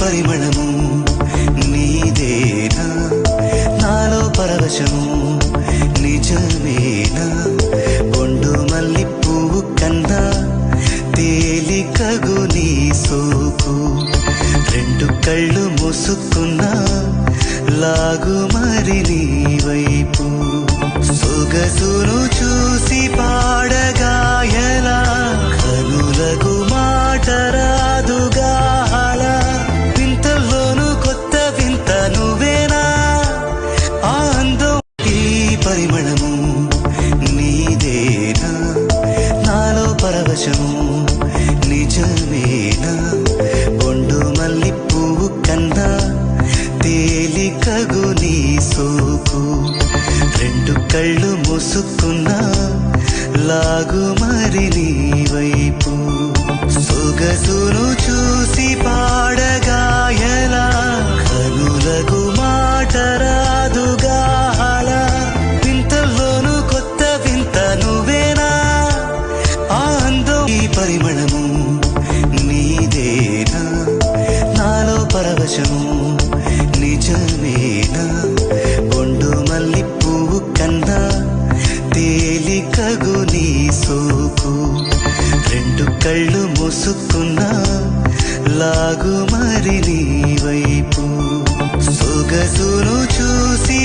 పరిమళము నీదేనా నాలో పరవశము నిజమేనా ఒండు మల్లి పువ్వు కన్నా తేలికగు నీ సోకు రెండు కళ్ళు మూసుకున్నా లాగు మరి నీ వైపు సొగసును చూసి పాడగాయలా కనులకు మాట రాదుగా వింతల్లోనూ కొత్త వింత నువ్వేనా ఆ అందం ఈ పరిమళము నీదేనా నాలో పరవశము నిజమేనా ఒండు మల్లి పువ్వు కన్నా తేలికగు నీ సోకు రెండు కళ్ళు మూసుకున్నా లాగు మరి నీ వైపు సొగసును చూసి పాడగాయలా కనులకు మాట రాదుగా వింతల్లోనూ కొత్త వింత నువ్వేనా ఆ అందం ఈ పరిమళము నీదేనా నాలో పరవశము నిజమేనా ఒండు మల్లి పువ్వు కన్నా తేలికగు నీ సోకు రెండు కళ్ళు మూసుకున్నా లాగు మరి నీ వైపు సొగసును చూసి